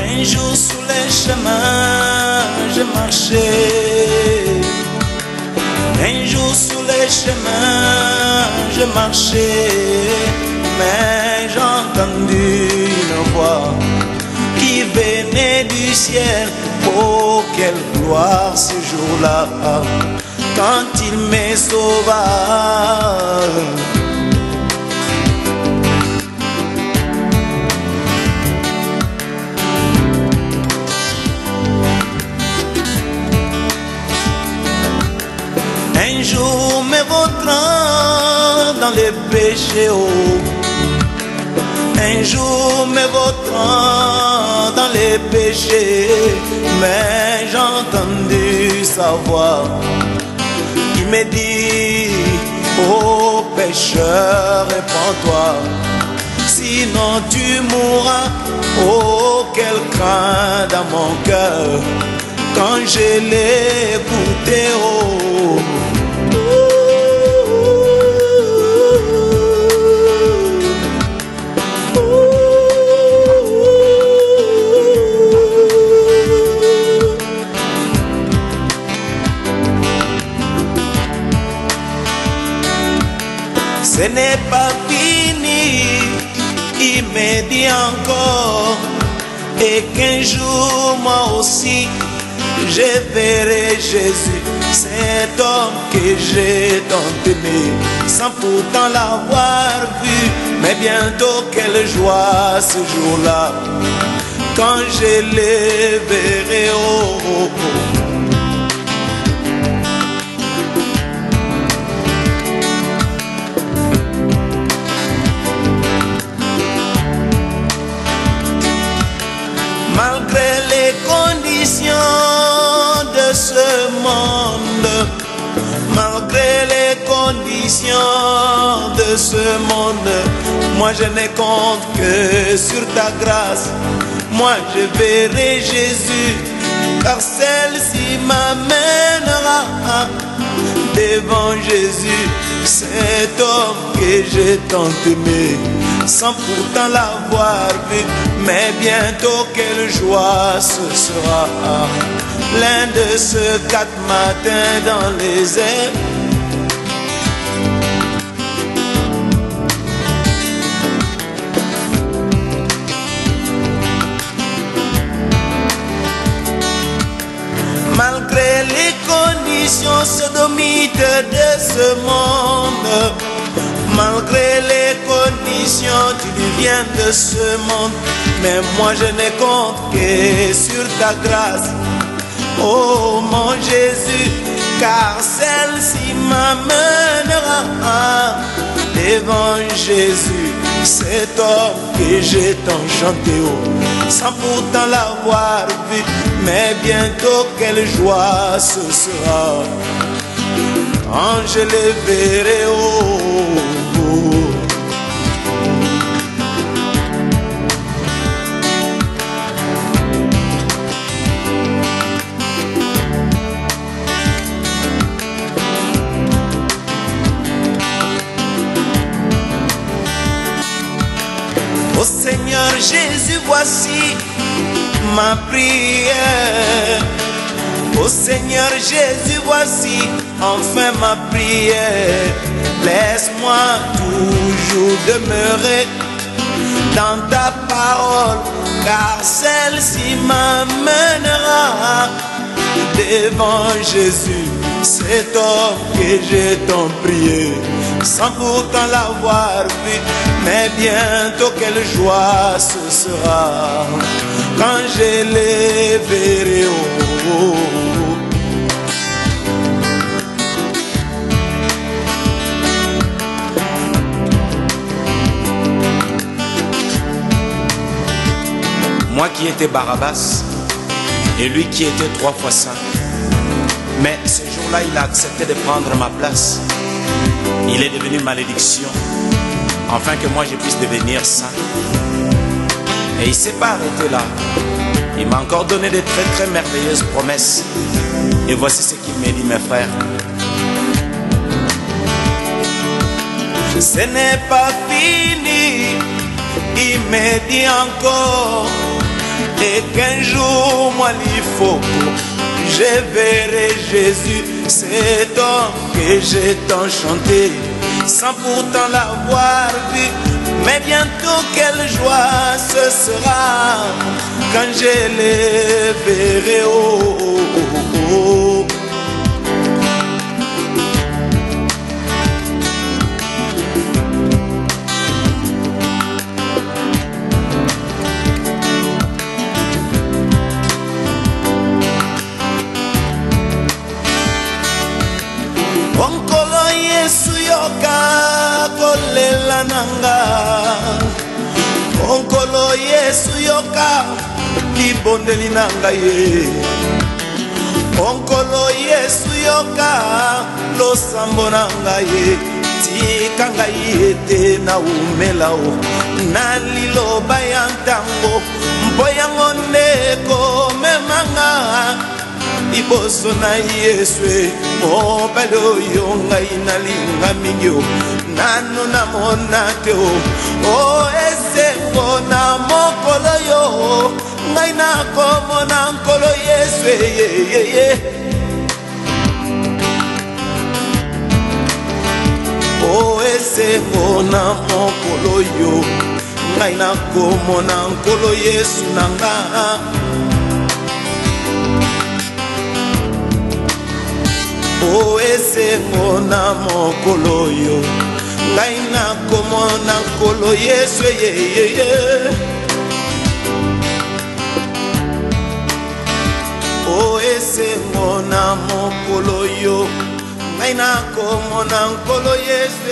Un jour sous les chemins, je marchais. Un jour sous les chemins, je marchais. Mais j'ai entendu une voix qui venait du ciel. Oh, quelle gloire ce jour-là, quand il me sauva. Un jour me vautrant dans les péchés, oh. Un jour me vautrant dans les péchés, mais j'ai entendu sa voix qui me dit: oh pécheur, répands-toi, sinon tu mourras. Oh, quel craint dans mon cœur quand je l'ai écouté, oh. Ce n'est pas fini, il me dit encore, et qu'un jour moi aussi je verrai Jésus, cet homme que j'ai tant aimé, sans pourtant l'avoir vu. Mais bientôt quelle joie ce jour-là, quand je les verrai, oh, oh, oh. Malgré les conditions de ce monde, malgré les conditions de ce monde, moi je ne compte que sur ta grâce. Moi je verrai Jésus, car celle-ci m'amènera devant Jésus, cet homme que j'ai tant aimé, sans pourtant l'avoir vu. Mais bientôt quelle joie ce sera, l'un de ces 4 matins dans les airs. Malgré les conditions sodomites de ce monde, malgré les conditions, tu viens de ce monde, mais moi je ne compte que sur ta grâce, oh mon Jésus, car celle-ci m'amènera devant Jésus, cet homme que j'ai tant chanté, oh, sans pourtant l'avoir vu. Mais bientôt quelle joie ce sera, quand je les verrai, oh, oh. Oh Seigneur Jésus, voici ma prière. Oh Seigneur Jésus, voici enfin ma prière. Laisse-moi toujours demeurer dans ta parole, car celle-ci m'amènera devant Jésus, cet homme que j'ai tant prié, sans pourtant l'avoir vu. Mais bientôt quelle joie ce sera quand je les verrai. Oh. Moi qui étais Barabbas et lui qui était 3 fois saint. Mais ce jour-là, il a accepté de prendre ma place. Il est devenu malédiction, afin que moi je puisse devenir saint. Et il ne s'est pas arrêté là. Il m'a encore donné de très très merveilleuses promesses. Et voici ce qu'il m'a dit, mes frères. Ce n'est pas fini, il m'a dit encore. Et qu'un jour, moi, il faut que je verrai Jésus, cet homme que j'ai tant chanté, sans pourtant l'avoir vu. Mais bientôt, quelle joie ce sera quand je les verrai. Oh, oh, oh, oh. Onkolo Yesu yoka kolela nanga, onkolo Yesu yoka libondeli nanga ye, onkolo Yesu yoka losambo nanga ye, tika ngai ete na umelao na liloba ya ntango mpo yango nde komemanga liboso na Yesu. Mobali oyo ngai nalinga mingi o, nano namona te o. O esengo na mokolo yo, ngai nakomona nkolo Yesu. O esengo na mokolo yo, ngai nakomona nkolo Yesu nanga. O esengo na mokolo yo, ngai nakomona nkolo Yesu. O esengo na mokolo yo, ngai nakomona nkolo Yesu.